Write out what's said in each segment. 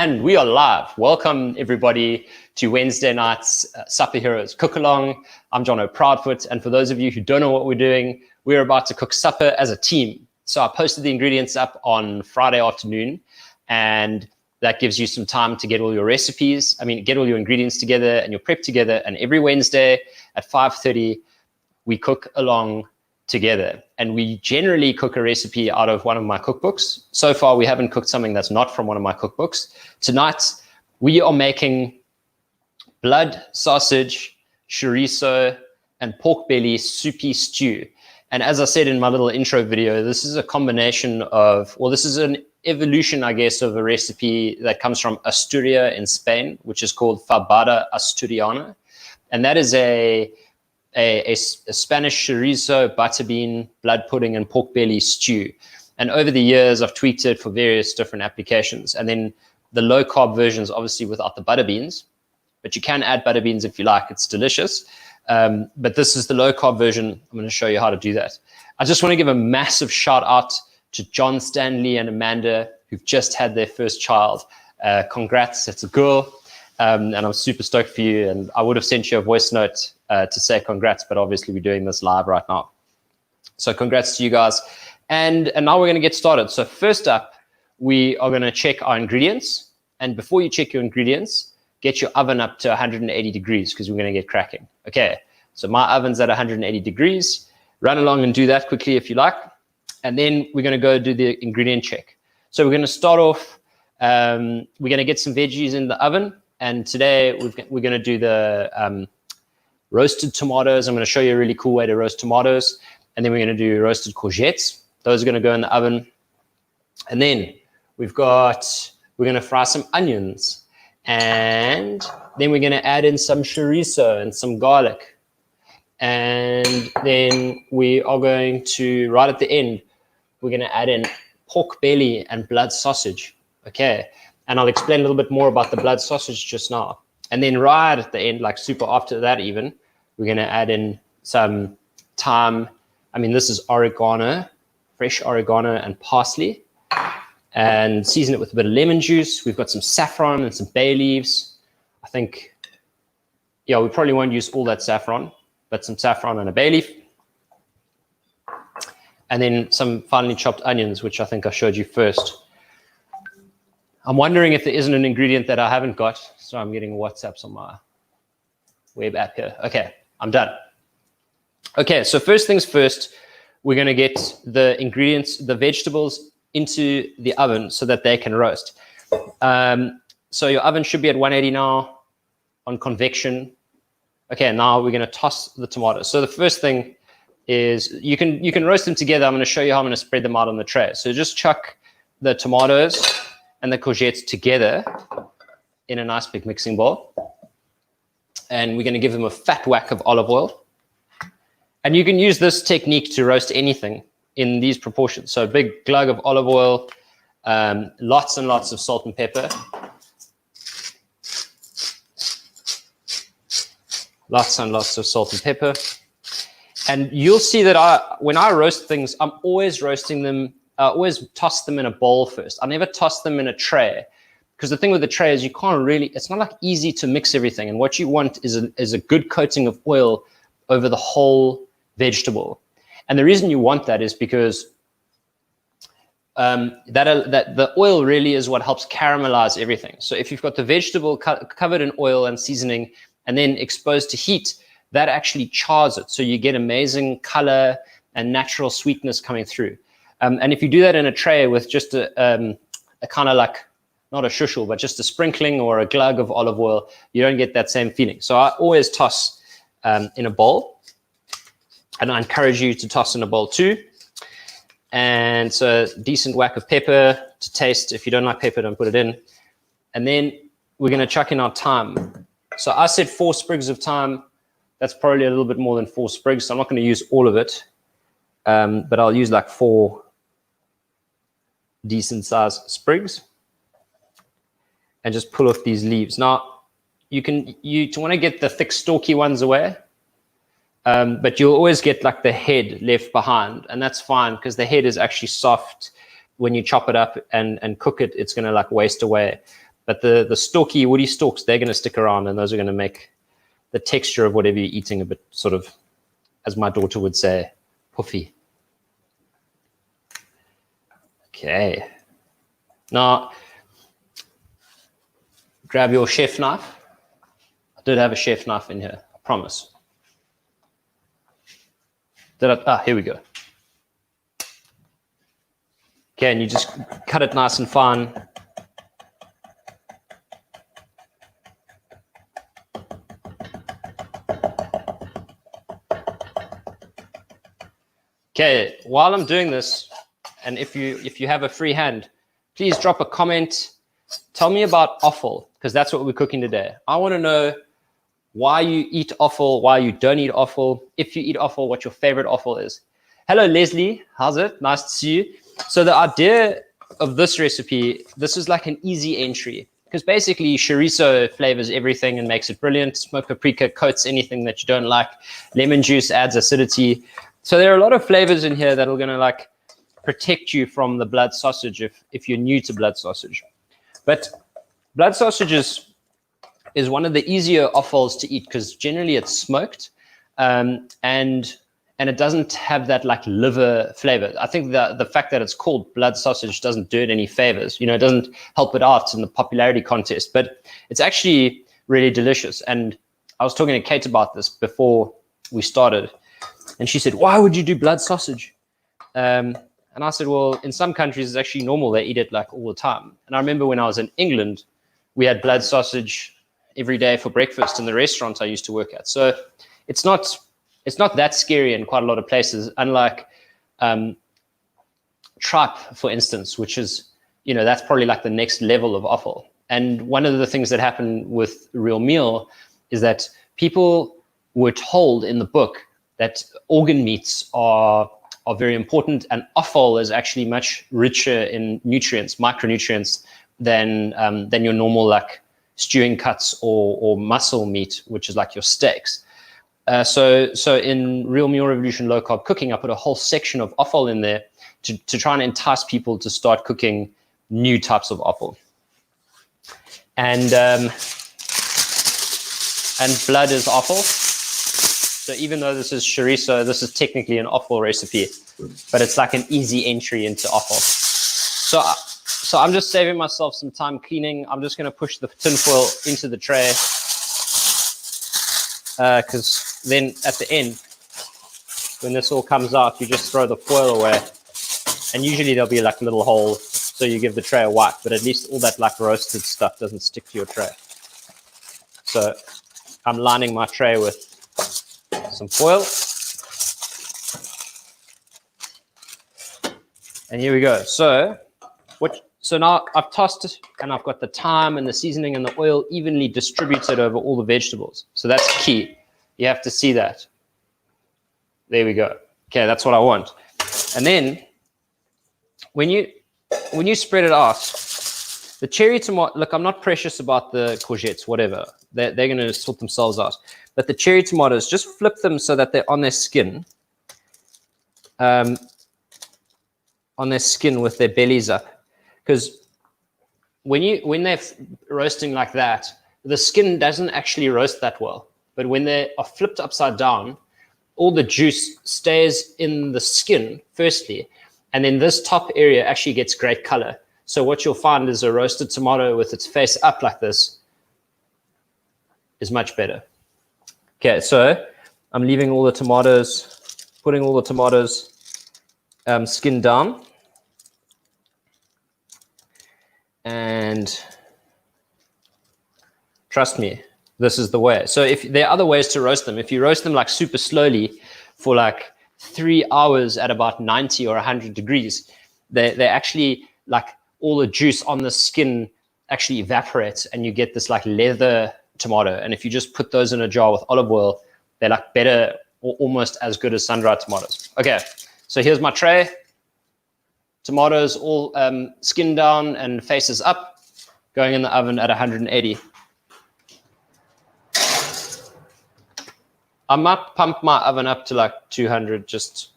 And we are live. Welcome, everybody, to Wednesday night's Supper Heroes Cook Along. I'm John O'Proudfoot, and for those of you who don't know what we're doing, we're about to cook supper as a team. So I posted the ingredients up on Friday afternoon, and that gives you some time to get all your get all your ingredients together and your prep together. And every Wednesday at 5:30, we cook along together. And we generally cook a recipe out of one of my cookbooks. So far, we haven't cooked something that's not from one of my cookbooks. Tonight, we are making blood sausage, chorizo, and pork belly soupy stew. And as I said in my little intro video, this is a combination of, well, this is an evolution, I guess, of a recipe that comes from Asturia in Spain, which is called Fabada Asturiana. And that is a Spanish chorizo, butterbean, blood pudding, and pork belly stew. And over the years, I've tweaked it for various different applications. And then the low carb version is obviously without the butter beans, but you can add butter beans if you like. It's delicious. But this is the low carb version. I'm going to show you how to do that. I just want to give a massive shout out to John, Stanley, and Amanda, who've just had their first child. Congrats, it's a girl. And I'm super stoked for you. And I would have sent you a voice note to say congrats, but obviously we're doing this live right now. So congrats to you guys. And now we're going to get started. So first up, we are going to check our ingredients. And before you check your ingredients, get your oven up to 180 degrees because we're going to get cracking. Okay, so my oven's at 180 degrees. Run along and do that quickly if you like. And then we're going to go do the ingredient check. So we're going to start off, we're going to get some veggies in the oven. And today we're going to do the roasted tomatoes. I'm going to show you a really cool way to roast tomatoes. And then we're going to do roasted courgettes. Those are going to go in the oven. And then we're going to fry some onions. And then we're going to add in some chorizo and some garlic. And then we are going to, right at the end, we're going to add in pork belly and blood sausage. Okay. And I'll explain a little bit more about the blood sausage just now. And then right at the end, like super after that even, we're going to add in some thyme. I mean, this is oregano, fresh oregano and parsley. And season it with a bit of lemon juice. We've got some saffron and some bay leaves. I think, yeah, we probably won't use all that saffron, but some saffron and a bay leaf. And then some finely chopped onions, which I think I showed you first. I'm wondering if there isn't an ingredient that I haven't got. So I'm getting WhatsApps on my web app here. Okay, I'm done. Okay, so first things first, we're going to get the ingredients, the vegetables into the oven so that they can roast. So your oven should be at 180 now on convection. Okay, now we're going to toss the tomatoes. So the first thing is you can roast them together. I'm going to show you how I'm going to spread them out on the tray. So just chuck the tomatoes and the courgettes together in a nice big mixing bowl. And we're going to give them a fat whack of olive oil. And you can use this technique to roast anything in these proportions. So a big glug of olive oil, lots and lots of salt and pepper. Lots and lots of salt and pepper. And you'll see that when I roast things, I'm always roasting them, always toss them in a bowl first. I never toss them in a tray. Because the thing with the tray is you can't really, it's not like easy to mix everything. And what you want is a good coating of oil over the whole vegetable. And the reason you want that is because that the oil really is what helps caramelize everything. So if you've got the vegetable covered in oil and seasoning and then exposed to heat, that actually chars it. So you get amazing color and natural sweetness coming through. And if you do that in a tray with just a kind of like, not a shushel, but just a sprinkling or a glug of olive oil, you don't get that same feeling. So I always toss in a bowl. And I encourage you to toss in a bowl too. And so a decent whack of pepper to taste. If you don't like pepper, don't put it in. And then we're going to chuck in our thyme. So I said 4 sprigs of thyme. That's probably a little bit more than 4 sprigs. So I'm not going to use all of it. But I'll use like 4 decent sized sprigs. And just pull off these leaves. Now, you want to get the thick stalky ones away. But you'll always get like the head left behind, and that's fine because the head is actually soft. When you chop it up and cook it, it's going to like waste away. But the stalky, woody stalks, they're going to stick around, and those are going to make the texture of whatever you're eating a bit sort of, as my daughter would say, puffy. Okay. Now, grab your chef knife. I did have a chef knife in here, I promise. Here we go. Okay, and you just cut it nice and fine. Okay, while I'm doing this, and if you have a free hand, please drop a comment. Tell me about offal, because that's what we're cooking today. I want to know why you eat offal, why you don't eat offal. If you eat offal, what your favorite offal is. Hello, Leslie. How's it? Nice to see you. So the idea of this recipe, this is like an easy entry, because basically chorizo flavors everything and makes it brilliant. Smoked paprika coats anything that you don't like. Lemon juice adds acidity. So there are a lot of flavors in here that are going to like protect you from the blood sausage if you're new to blood sausage. But blood sausage is one of the easier offals to eat because generally it's smoked, and it doesn't have that like liver flavor. I think the fact that it's called blood sausage doesn't do it any favors. You know, it doesn't help it out in the popularity contest, but it's actually really delicious. And I was talking to Kate about this before we started, and she said, "Why would you do blood sausage?" And I said, "Well, in some countries it's actually normal. They eat it like all the time." And I remember when I was in England, we had blood sausage every day for breakfast in the restaurant I used to work at. So it's not that scary in quite a lot of places, unlike tripe, for instance, which is, you know, that's probably like the next level of offal. And one of the things that happened with real meal is that people were told in the book that organ meats are very important, and offal is actually much richer in nutrients, micronutrients, than your normal like stewing cuts or muscle meat, which is like your steaks. So in Real Meal Revolution Low Carb Cooking, I put a whole section of offal in there to try and entice people to start cooking new types of offal. And blood is offal. So even though this is chorizo, this is technically an offal recipe, but it's like an easy entry into offal. So I'm just saving myself some time cleaning. I'm just going to push the tinfoil into the tray, because then at the end, when this all comes out, you just throw the foil away, and usually there'll be like a little hole, so you give the tray a wipe, but at least all that like roasted stuff doesn't stick to your tray. So I'm lining my tray with some foil, and here we go. So now I've tossed it, and I've got the thyme and the seasoning and the oil evenly distributed over all the vegetables. So that's key. You have to see that. There we go. Okay, that's what I want. And then when you spread it out, the cherry tomato, look, I'm not precious about the courgettes, whatever. They're going to sort themselves out. But the cherry tomatoes, just flip them so that they're on their skin. On their skin with their bellies up. Because when they're roasting like that, the skin doesn't actually roast that well. But when they are flipped upside down, all the juice stays in the skin, firstly, and then this top area actually gets great color. So what you'll find is a roasted tomato with its face up like this is much better. Okay, so I'm leaving all the tomatoes, putting all the tomatoes skin down. And trust me, this is the way. So if there are other ways to roast them, if you roast them like super slowly for like 3 hours at about 90 or 100 degrees, they actually like all the juice on the skin actually evaporates, and you get this like leather tomato. And if you just put those in a jar with olive oil, they're like better or almost as good as sun-dried tomatoes. Okay, so here's my tray. Tomatoes all skin down and faces up, going in the oven at 180. I might pump my oven up to like 200 just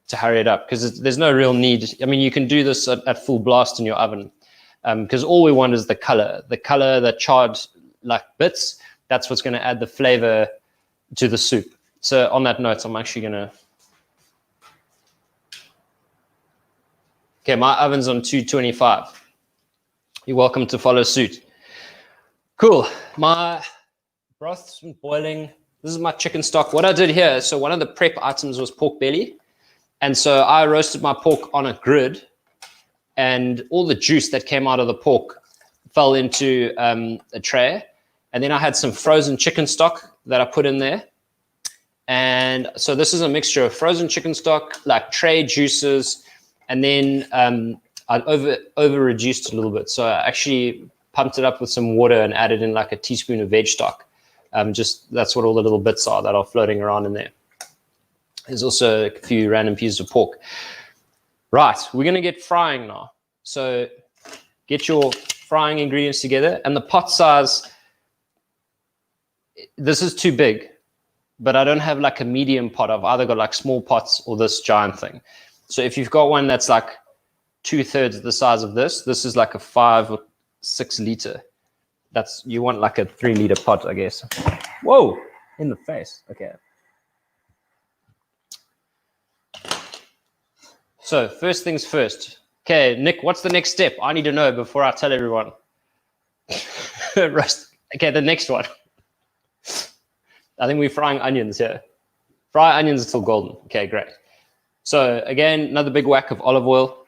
to hurry it up, because there's no real need. I mean, you can do this at full blast in your oven, because all we want is the color, the charred like bits. That's what's going to add the flavor to the soup. So on that note, I'm actually going to... Okay, my oven's on 225. You're welcome to follow suit. Cool. My broth's been boiling. This is my chicken stock. What I did here, so one of the prep items was pork belly. And so I roasted my pork on a grid, and all the juice that came out of the pork fell into a tray. And then I had some frozen chicken stock that I put in there. And so this is a mixture of frozen chicken stock, like tray juices, and then I over reduced it a little bit. So I actually pumped it up with some water and added in like a teaspoon of veg stock. Just that's what all the little bits are that are floating around in there. There's also a few random pieces of pork. Right, we're going to get frying now. So get your frying ingredients together. And the pot size, this is too big, but I don't have like a medium pot. I've either got like small pots or this giant thing. So if you've got one that's like 2/3 the size of this is like a 5 or 6 liter. That's, you want like a 3 liter pot, I guess. Whoa, in the face. Okay. So first things first. Okay, Nick, what's the next step? I need to know before I tell everyone. Okay, the next one. I think we're frying onions here. Fry onions until golden. Okay, great. So again, another big whack of olive oil.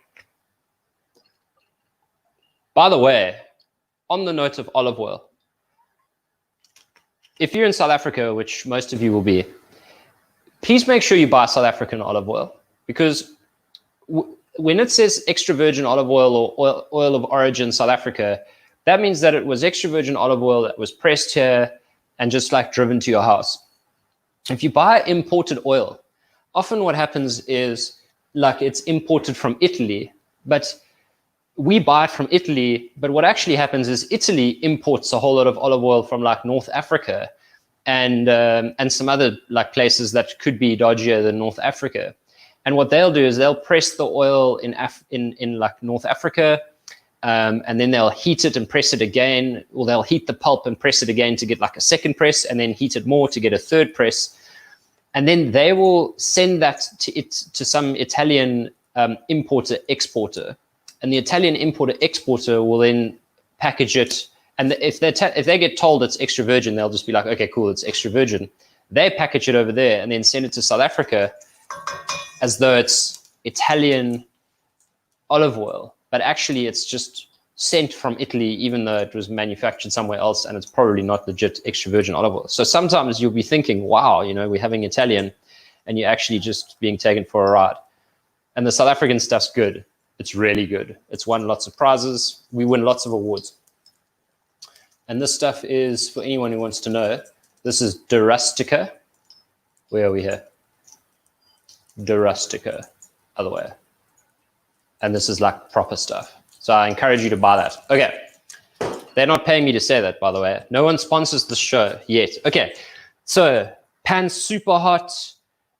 By the way, on the note of olive oil, if you're in South Africa, which most of you will be, please make sure you buy South African olive oil, because when it says extra virgin olive oil or oil of origin South Africa, that means that it was extra virgin olive oil that was pressed here and just like driven to your house. If you buy imported oil, often what happens is like it's imported from Italy, but we buy it from Italy. But what actually happens is Italy imports a whole lot of olive oil from like North Africa and some other like places that could be dodgier than North Africa. And what they'll do is they'll press the oil in like North Africa, and then they'll heat it and press it again, or they'll heat the pulp and press it again to get like a second press, and then heat it more to get a third press. And then they will send that to some Italian importer-exporter. And the Italian importer-exporter will then package it. And if they get told it's extra virgin, they'll just be like, okay, cool, it's extra virgin. They package it over there and then send it to South Africa as though it's Italian olive oil. But actually, it's just sent from Italy, even though it was manufactured somewhere else, and it's probably not legit extra virgin olive oil. So sometimes you'll be thinking, wow, you know, we're having Italian, and you're actually just being taken for a ride. And the South African stuff's good. It's really good. It's won lots of prizes. We win lots of awards. And this stuff is, for anyone who wants to know, this is De Rustica. Where are we here? De Rustica, other way. And this is like proper stuff. So I encourage you to buy that. Okay. They're not paying me to say that, by the way. No one sponsors the show yet. Okay. So pan's super hot,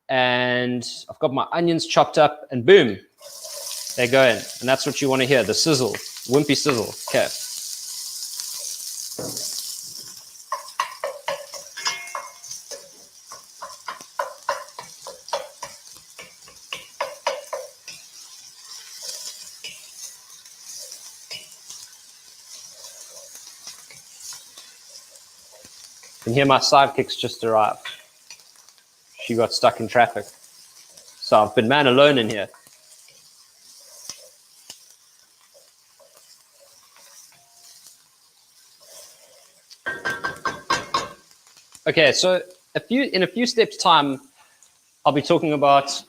and I've got my onions chopped up, and boom, they go in. And that's what you want to hear, the sizzle, wimpy sizzle. Okay. And here my sidekick's just arrived. She got stuck in traffic. So I've been man alone in here. Okay, so in a few steps' time, I'll be talking about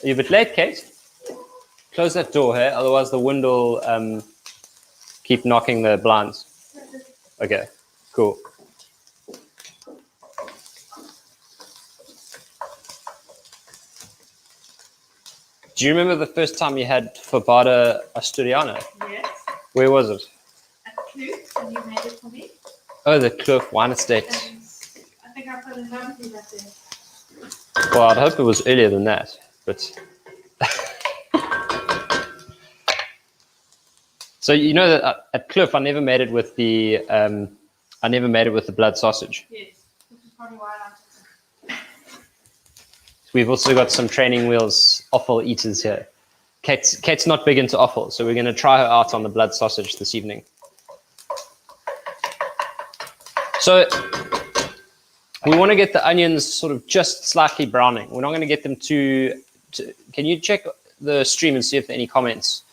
Are you a bit late, Kate? Close that door here, otherwise the wind will keep knocking the blinds. Okay, cool. Do you remember the first time you had Fabada Asturiana? Yes. Where was it? At Kloof, and you made it for me. Oh, the Kloof Wine Estate. And I think I put Well, I'd hope it was earlier than that, but so you know that at Cliff, I never made it with the blood sausage. Yes, which is probably why I like it. We've also got some training wheels offal eaters here. Kate's not big into offal, so we're going to try her out on the blood sausage this evening. So we want to get the onions sort of just slightly browning. We're not going to get them too. Can you check the stream and see if there are any comments?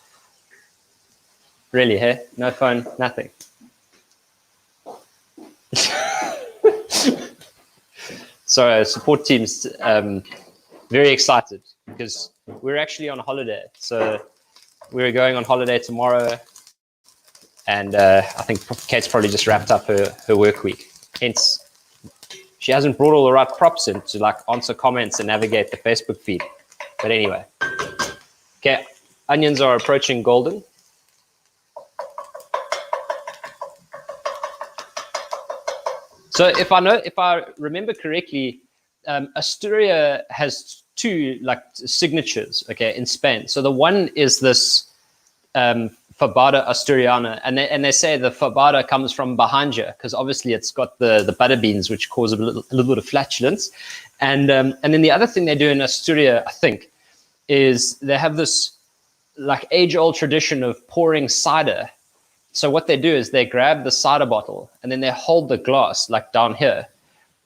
Really, hey? No phone, nothing. So support team's very excited because we're actually on holiday. So we're going on holiday tomorrow, and I think Kate's probably just wrapped up her work week. Hence, she hasn't brought all the right props in to like answer comments and navigate the Facebook feed. But anyway, okay, onions are approaching golden. So if I remember correctly, Asturia has two like signatures, okay, in Spain. So the one is this Fabada Asturiana, and they say the Fabada comes from Bahanja because obviously it's got the butter beans, which cause a little bit of flatulence, and then the other thing they do in Asturia, I think, is they have this like age-old tradition of pouring cider. So what they do is they grab the cider bottle and then they hold the glass like down here,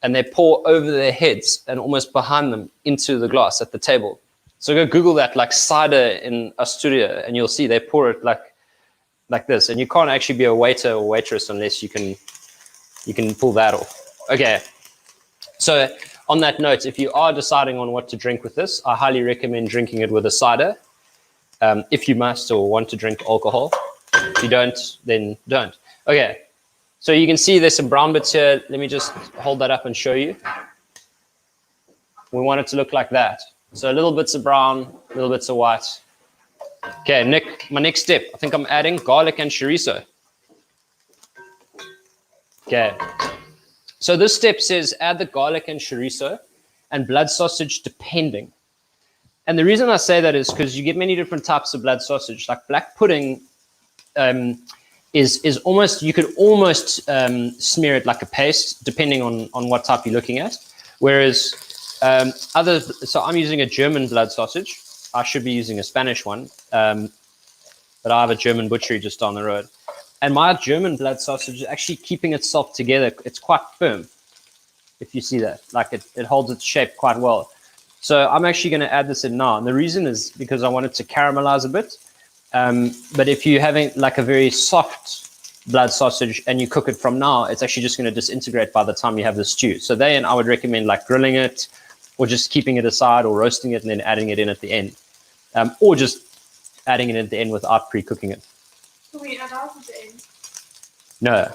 and they pour over their heads and almost behind them into the glass at the table. So go Google that, like cider in Asturia, and you'll see they pour it like this. And you can't actually be a waiter or waitress unless you can pull that off. Okay. So on that note, if you are deciding on what to drink with this, I highly recommend drinking it with a cider. If you must or want to drink alcohol. If you don't, then don't. Okay. So you can see there's some brown bits here. Let me just hold that up and show you. We want it to look like that. So little bits of brown, little bits of white. Okay, Nick, my next step, I think I'm adding garlic and chorizo. Okay. So this step says add the garlic and chorizo and blood sausage depending. And the reason I say that is because you get many different types of blood sausage. Like black pudding is almost, you could almost smear it like a paste depending on what type you're looking at. Whereas so I'm using a German blood sausage. I should be using a Spanish one, but I have a German butchery just down the road. And my German blood sausage is actually keeping itself together. It's quite firm, if you see that. Like it holds its shape quite well. So I'm actually going to add this in now. And the reason is because I want it to caramelize a bit. But if you're having like a very soft blood sausage and you cook it from now, it's actually just going to disintegrate by the time you have the stew. So then I would recommend like grilling it, or just keeping it aside, or roasting it and then adding it in at the end, or just adding it at the end without pre-cooking it. Can we add ours at the end? No,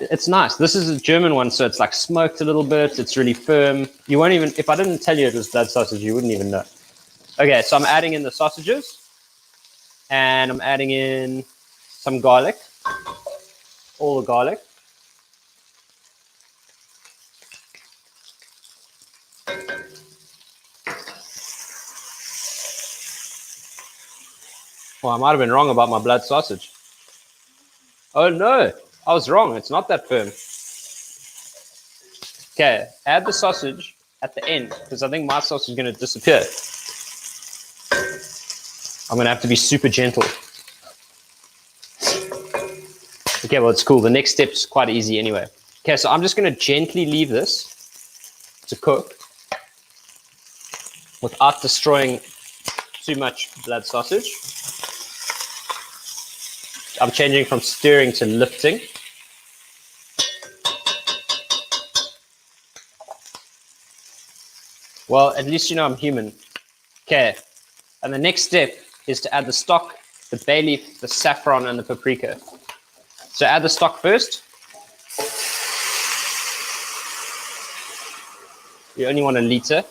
it's nice. This is a German one, so it's like smoked a little bit. It's really firm. You won't even, if I didn't tell you it was blood sausage, you wouldn't even know. Okay, so I'm adding in the sausages, and I'm adding in some garlic, all the garlic. Well, I might have been wrong about my blood sausage. Oh no, I was wrong. It's not that firm. Okay, add the sausage at the end because I think my sausage is going to disappear. I'm going to have to be super gentle. Okay, well, it's cool. The next step is quite easy anyway. Okay, so I'm just going to gently leave this to cook without destroying too much blood sausage. I'm changing from stirring to lifting. Well, at least you know I'm human. Okay, and the next step is to add the stock, the bay leaf, the saffron, and the paprika. So add the stock first. You only want a liter.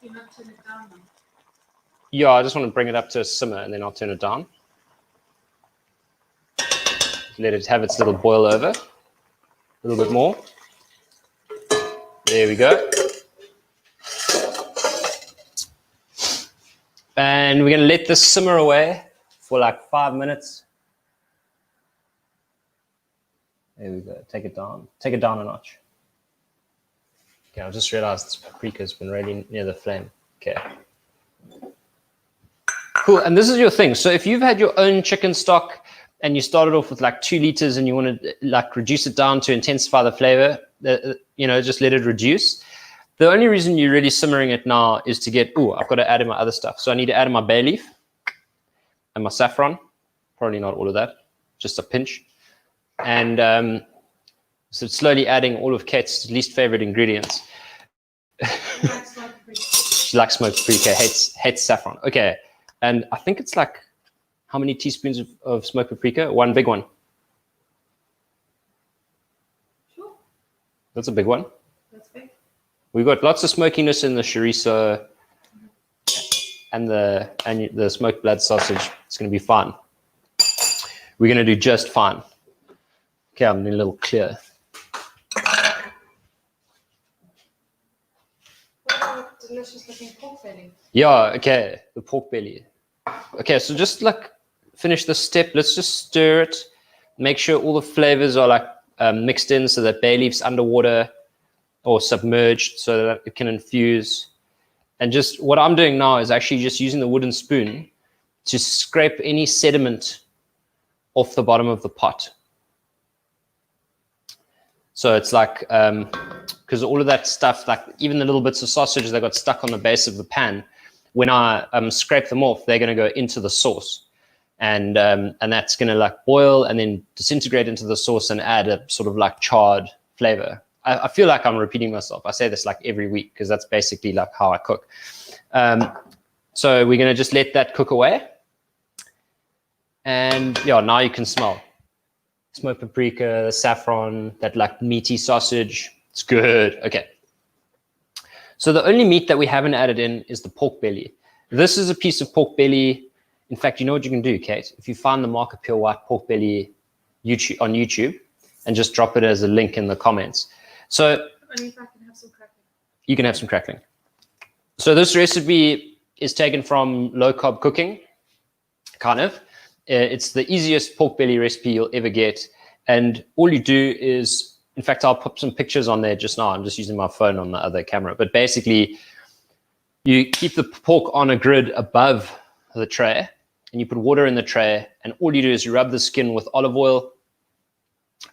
You're not turn it down now. Yeah, I just want to bring it up to a simmer and then I'll turn it down. Let it have its little boil over. A little bit more. There we go. And we're going to let this simmer away for like 5 minutes. There we go. Take it down. Take it down a notch. Okay, I just realized this paprika has been really near the flame. Okay. Cool. And this is your thing. So if you've had your own chicken stock and you started off with like 2 liters and you want to like reduce it down to intensify the flavor, just let it reduce. The only reason you're really simmering it now is to get, I've got to add in my other stuff. So I need to add in my bay leaf and my saffron. Probably not all of that, just a pinch. And so slowly adding all of Kate's least favorite ingredients. She likes smoked paprika, hates saffron. Okay. And I think it's like, how many teaspoons of smoked paprika? 1 big one. Sure. That's a big one. That's big. We've got lots of smokiness in the chorizo and the smoked blood sausage. It's going to be fine. We're going to do just fine. Okay, I'm being a little clear. What about delicious looking pork belly? Yeah, okay, the pork belly. Okay, so just like finish this step. Let's just stir it. Make sure all the flavors are like mixed in so that bay leaf's underwater or submerged so that it can infuse. And just what I'm doing now is actually just using the wooden spoon to scrape any sediment off the bottom of the pot. So it's like, because all of that stuff, like even the little bits of sausage that got stuck on the base of the pan, when I scrape them off, they're going to go into the sauce. And that's going to like boil and then disintegrate into the sauce and add a sort of like charred flavor. I feel like I'm repeating myself. I say this like every week because that's basically like how I cook. So we're going to just let that cook away. And yeah, now you can smell. Smoked paprika, the saffron, that like meaty sausage. It's good. Okay. So the only meat that we haven't added in is the pork belly. This is a piece of pork belly. In fact, you know what you can do, Kate? If you find the Market Pure White pork belly on YouTube and just drop it as a link in the comments. So Only if I can have some crackling. You can have some crackling. So this recipe is taken from low carb cooking, kind of. It's the easiest pork belly recipe you'll ever get. And all you do is, in fact, I'll put some pictures on there just now. I'm just using my phone on the other camera. But basically, you keep the pork on a grid above the tray and you put water in the tray. And all you do is you rub the skin with olive oil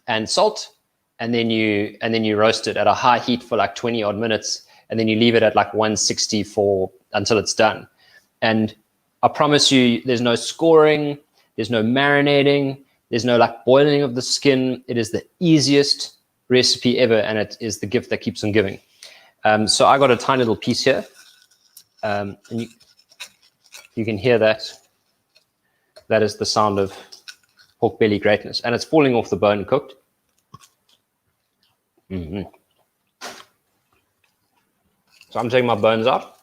and salt. And then you roast it at a high heat for like 20 odd minutes. And then you leave it at like 160 until it's done. And I promise you, there's no scoring. There's no marinating. There's no like boiling of the skin. It is the easiest recipe ever, and it is the gift that keeps on giving. So I got a tiny little piece here, and you can hear that. That is the sound of pork belly greatness, and it's falling off the bone cooked. Mm-hmm. So I'm taking my bones out.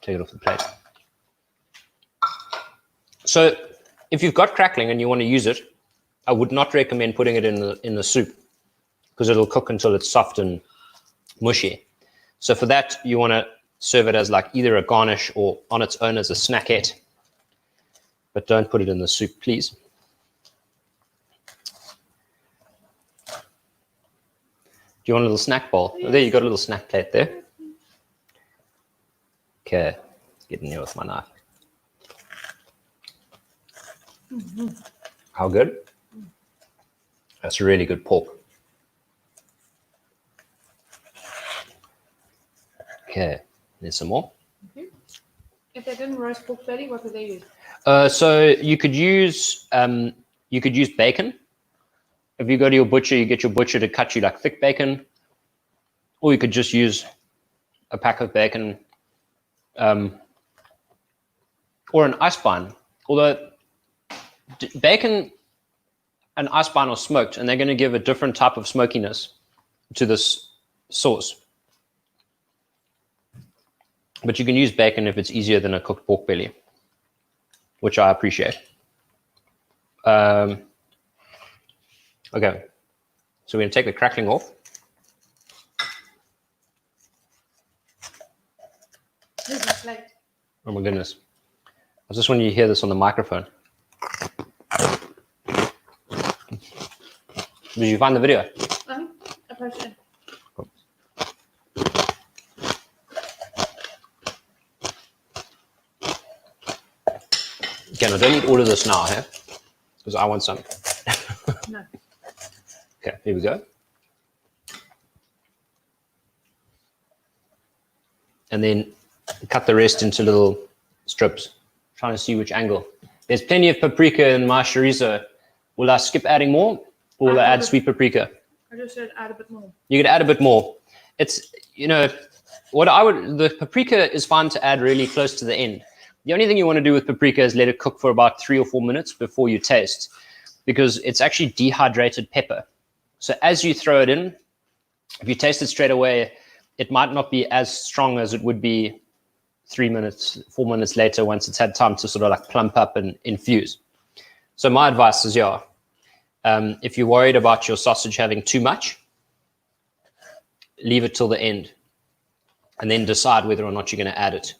Take it off the plate. So if you've got crackling and you want to use it, I would not recommend putting it in the soup because it'll cook until it's soft and mushy. So for that, you want to serve it as like either a garnish or on its own as a snackette. But don't put it in the soup, please. Do you want a little snack bowl? Oh, there, you got a little snack plate there. Okay, get in here with my knife. Mm-hmm. How good? That's really good pork. Okay, there's some more. Mm-hmm. If they didn't roast pork belly, what would they use? So you could use bacon. If you go to your butcher, you get your butcher to cut you like thick bacon, or you could just use a pack of bacon, or an ice bun. Although bacon and ice bun are smoked, and they're going to give a different type of smokiness to this sauce. But you can use bacon if it's easier than a cooked pork belly, which I appreciate. Okay, so we're going to take the crackling off. This is late. Oh my goodness. I just want you to hear this on the microphone. Did you find the video? I posted it. Okay, now don't eat all of this now, huh? Because I want some. No. Okay, here we go. And then cut the rest into little strips. Trying to see which angle. There's plenty of paprika in my chorizo. Will I skip adding more, or will I add sweet paprika? I just said add a bit more. You could add a bit more. It's, you know, the paprika is fine to add really close to the end. The only thing you want to do with paprika is let it cook for about 3 or 4 minutes before you taste, because it's actually dehydrated pepper. So as you throw it in, if you taste it straight away, it might not be as strong as it would be 3 minutes, 4 minutes later once it's had time to sort of like plump up and infuse. So my advice is, yeah, if you're worried about your sausage having too much, leave it till the end and then decide whether or not you're going to add it.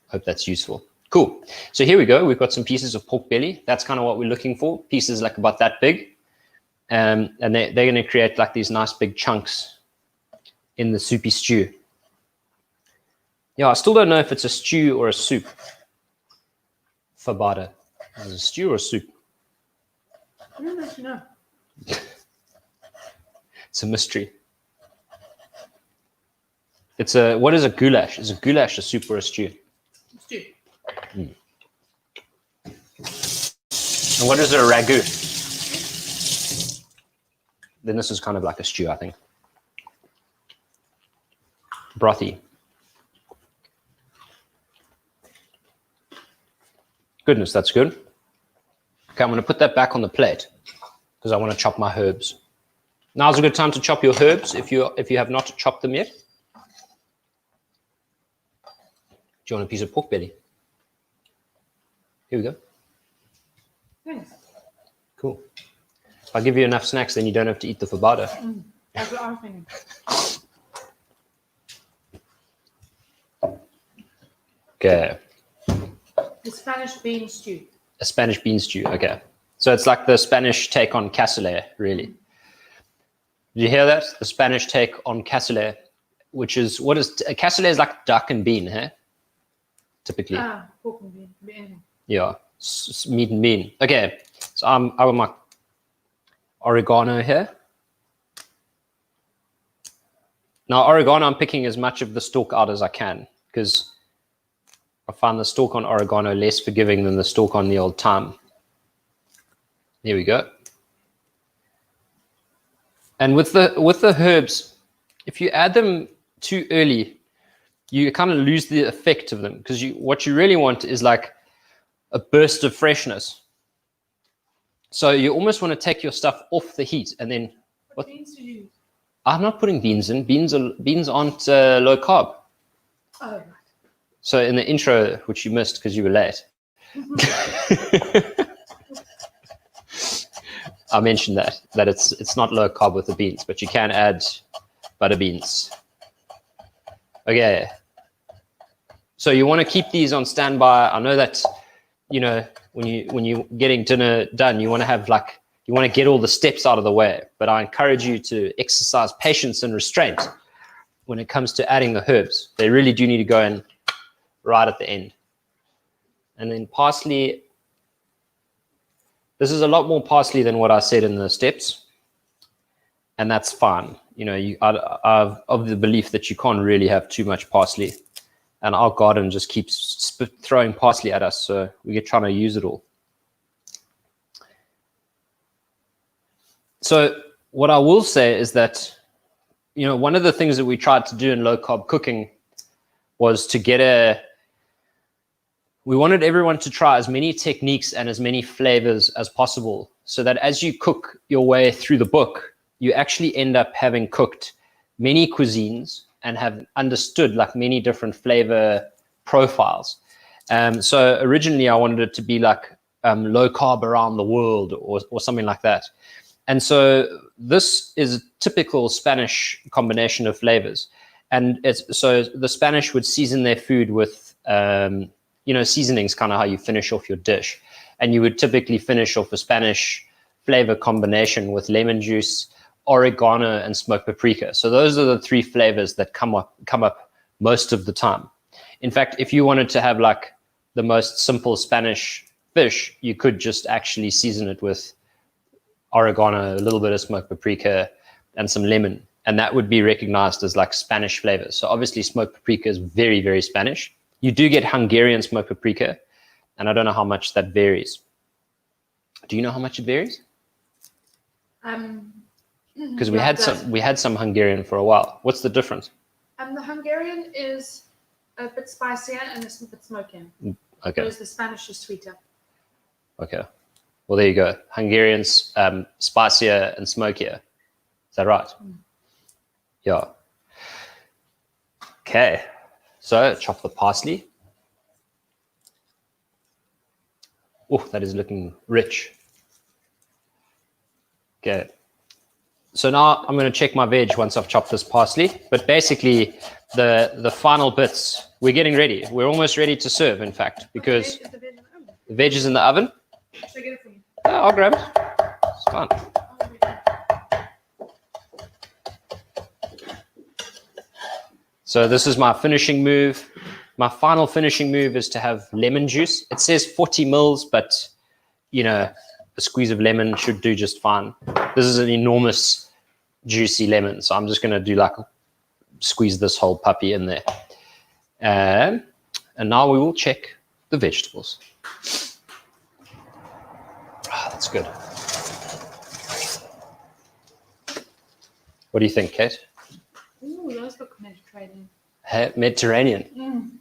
Hope that's useful. Cool. So here we go. We've got some pieces of pork belly. That's kind of what we're looking for. Pieces like about that big. And they're going to create like these nice big chunks in the soupy stew. Yeah, I still don't know if it's a stew or a soup. Fabada. Is it a stew or a soup? I don't actually know. It's a mystery. It's a, what is a goulash? Is a goulash a soup or a stew? Stew. Mm. And what is a ragu? Then this is kind of like a stew, I think. Brothy. Goodness, that's good. Okay, I'm going to put that back on the plate because I want to chop my herbs. Now's a good time to chop your herbs if you have not chopped them yet. Do you want a piece of pork belly? Here we go. Thanks. Cool. If I give you enough snacks, then you don't have to eat the fabada. That's what I was thinking. Okay. The Spanish bean stew. A Spanish bean stew. Okay. So it's like the Spanish take on cassoulet, really. Did you hear that? The Spanish take on cassoulet, which is, what is, cassoulet is like duck and bean, huh? Typically. Pork and bean. Be anything. Yeah, meat and bean. Okay, so I got my oregano here. Now, oregano, I'm picking as much of the stalk out as I can because I find the stalk on oregano less forgiving than the stalk on the old thyme. There we go. And with the herbs, if you add them too early, you kind of lose the effect of them because what you really want is like a burst of freshness. So you almost want to take your stuff off the heat and then. What beans do you use? I'm not putting beans in. Beans aren't low carb. Oh, right. So in the intro, which you missed because you were late, I mentioned that it's not low carb with the beans, but you can add butter beans. Okay. So you want to keep these on standby. I know that, you know, when you're getting dinner done, you want to get all the steps out of the way. But I encourage you to exercise patience and restraint when it comes to adding the herbs. They really do need to go in right at the end. And then parsley. This is a lot more parsley than what I said in the steps, and that's fine. You know, I'm of the belief that you can't really have too much parsley. And our garden just keeps throwing parsley at us, so we get trying to use it all. So what I will say is that, you know, one of the things that we tried to do in low carb cooking was to we wanted everyone to try as many techniques and as many flavors as possible so that as you cook your way through the book, you actually end up having cooked many cuisines and have understood like many different flavor profiles. So originally I wanted it to be like low carb around the world or something like that. And so this is a typical Spanish combination of flavors. And so the Spanish would season their food with, seasonings, kind of how you finish off your dish. And you would typically finish off a Spanish flavor combination with lemon juice, oregano, and smoked paprika. So those are the three flavors that come up most of the time. In fact, if you wanted to have like the most simple Spanish fish, you could just actually season it with oregano, a little bit of smoked paprika, and some lemon. And that would be recognized as like Spanish flavors. So obviously smoked paprika is very, very Spanish. You do get Hungarian smoked paprika, and I don't know how much that varies. Do you know how much it varies? Because we had some Hungarian for a while. What's the difference? The Hungarian is a bit spicier and it's a bit smokier. Okay. Whereas the Spanish is sweeter. Okay. Well, there you go. Hungarian's spicier and smokier. Is that right? Yeah. Okay. So chop the parsley. Oh, that is looking rich. Okay. So now I'm going to check my veg once I've chopped this parsley. But basically, the final bits, we're getting ready. We're almost ready to serve, in fact, because the veg is in the oven. Should I get it for you? I'll grab it. It's fine. So this is my finishing move. My final finishing move is to have lemon juice. It says 40 mils, but, a squeeze of lemon should do just fine. This is an enormous, juicy lemon. So I'm just going to do squeeze this whole puppy in there. And now we will check the vegetables. That's good. What do you think, Kate? Ooh, those look Mediterranean. Mediterranean.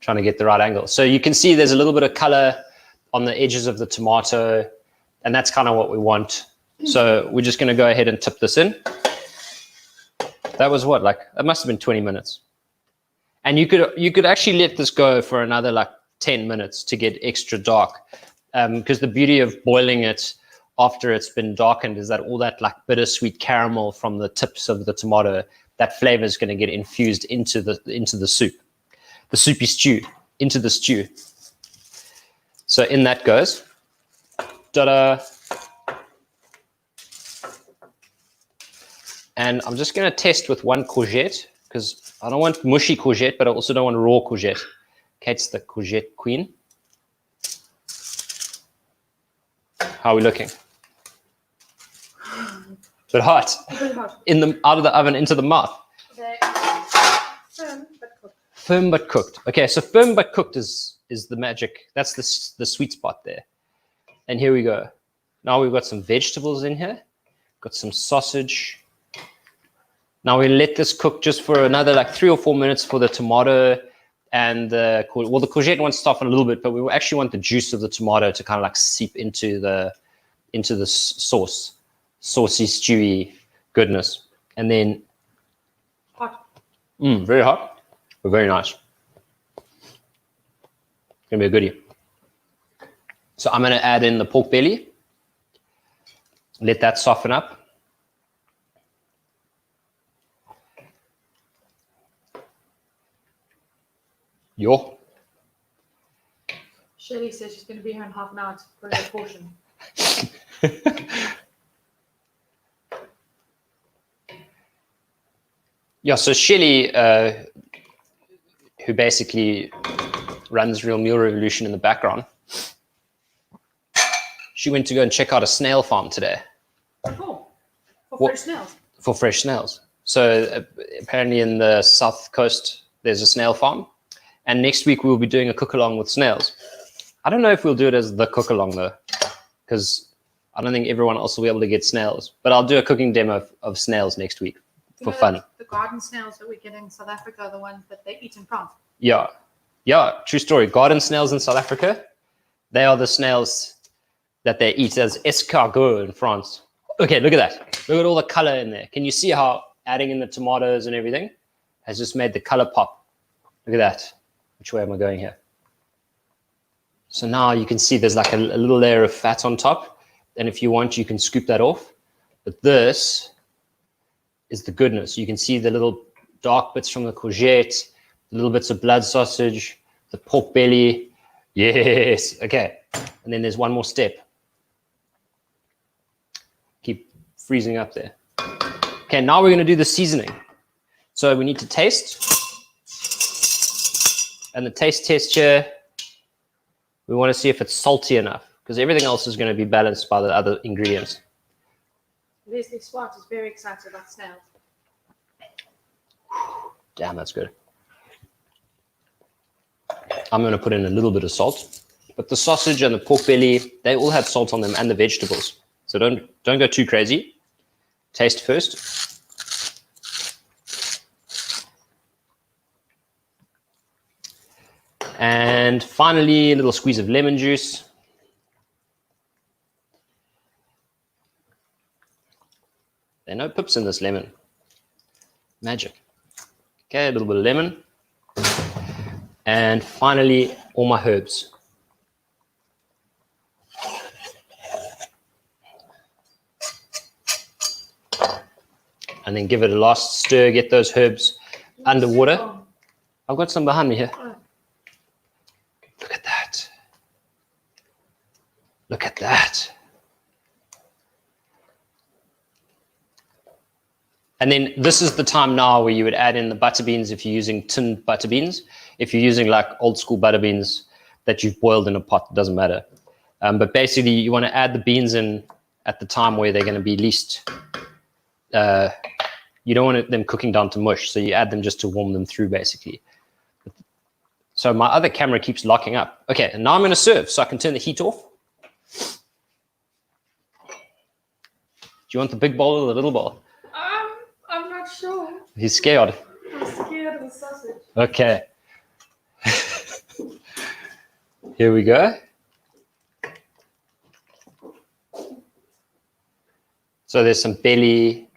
Trying to get the right angle. So you can see there's a little bit of color on the edges of the tomato, and that's kind of what we want. So we're just going to go ahead and tip this in. That was what, it must have been 20 minutes. And you could actually let this go for another 10 minutes to get extra dark. Because the beauty of boiling it after it's been darkened is that all that bittersweet caramel from the tips of the tomato, that flavor is going to get infused into the soup, the soupy stew, into the stew. So in that goes. Ta-da! And I'm just going to test with one courgette because I don't want mushy courgette, but I also don't want raw courgette. Kate's the courgette queen. How are we looking? Bit hot. A bit hot. Out of the oven into the mouth. They're firm but cooked. Firm but cooked. Okay, so firm but cooked is the magic. That's the sweet spot there. And here we go. Now we've got some vegetables in here. Got some sausage. Now we let this cook just for another 3 or 4 minutes for the tomato and the courgette wants to soften a little bit, but we actually want the juice of the tomato to kind of seep into the sauce, saucy, stewy goodness. And then Hot. Very hot, but very nice. Gonna be a goodie. So I'm gonna add in the pork belly. Let that soften up. Yo. Shirley says she's going to be here in half an hour to put her portion. Yeah, so Shirley, who basically runs Real Meal Revolution in the background, she went to go and check out a snail farm today. Oh, for fresh snails. For fresh snails. So apparently in the south coast, there's a snail farm. And next week we'll be doing a cook-along with snails. I don't know if we'll do it as the cook-along though, because I don't think everyone else will be able to get snails. But I'll do a cooking demo of snails next week for fun. The garden snails that we get in South Africa are the ones that they eat in France. Yeah, true story. Garden snails in South Africa, they are the snails that they eat as escargot in France. Okay, look at that. Look at all the color in there. Can you see how adding in the tomatoes and everything has just made the color pop. Look at that. Which way am I going here? So now you can see there's like a little layer of fat on top. And if you want, you can scoop that off. But this is the goodness. You can see the little dark bits from the courgette, the little bits of blood sausage, the pork belly. Yes. Okay. And then there's one more step. Keep freezing up there. Okay, now we're going to do the seasoning. So we need to taste. And the taste test here, we want to see if it's salty enough, because everything else is going to be balanced by the other ingredients. Leslie Swart is very excited about snails. Damn, that's good. I'm going to put in a little bit of salt, but the sausage and the pork belly, they all have salt on them, and the vegetables. So don't go too crazy. Taste first. And finally, a little squeeze of lemon juice. There are no pips in this lemon. Magic. Okay, a little bit of lemon. And finally, all my herbs. And then give it a last stir, get those herbs underwater. I've got some behind me here. Look at that. Look at that. And then this is the time now where you would add in the butter beans if you're using tinned butter beans. If you're using like old school butter beans that you've boiled in a pot, it doesn't matter. But basically you want to add the beans in at the time where they're going to be least, you don't want them cooking down to mush. So you add them just to warm them through basically. So my other camera keeps locking up. Okay, and now I'm going to serve, so I can turn the heat off. Do you want the big bowl or the little bowl? I'm not sure. He's scared. I'm scared of the sausage. Okay. Here we go. So there's some belly,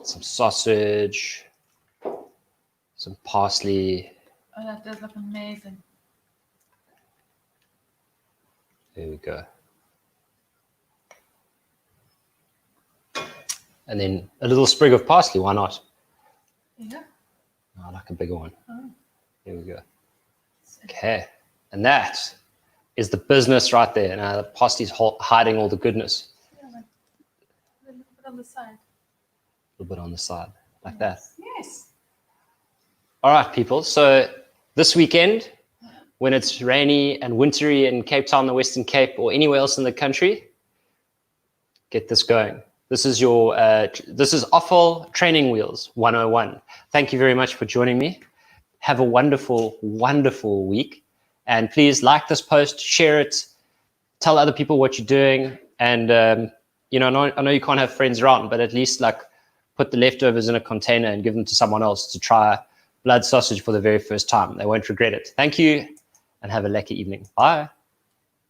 some sausage, some parsley. Oh, that does look amazing. There we go. And then a little sprig of parsley, why not? Yeah. I like a bigger one. Oh. Here we go. Okay. And that is the business right there. Now the parsley's hiding all the goodness. Yeah, like a little bit on the side. A little bit on the side, like that. Yes. All right, people. So this weekend, when it's rainy and wintry in Cape Town, the Western Cape, or anywhere else in the country, get this going. This is your, this is Offal Training Wheels 101. Thank you very much for joining me. Have a wonderful, wonderful week. And please like this post, share it, tell other people what you're doing. And, you know, I know you can't have friends around, but at least like put the leftovers in a container and give them to someone else to try blood sausage for the very first time. They won't regret it. Thank you and have a lekker evening. Bye.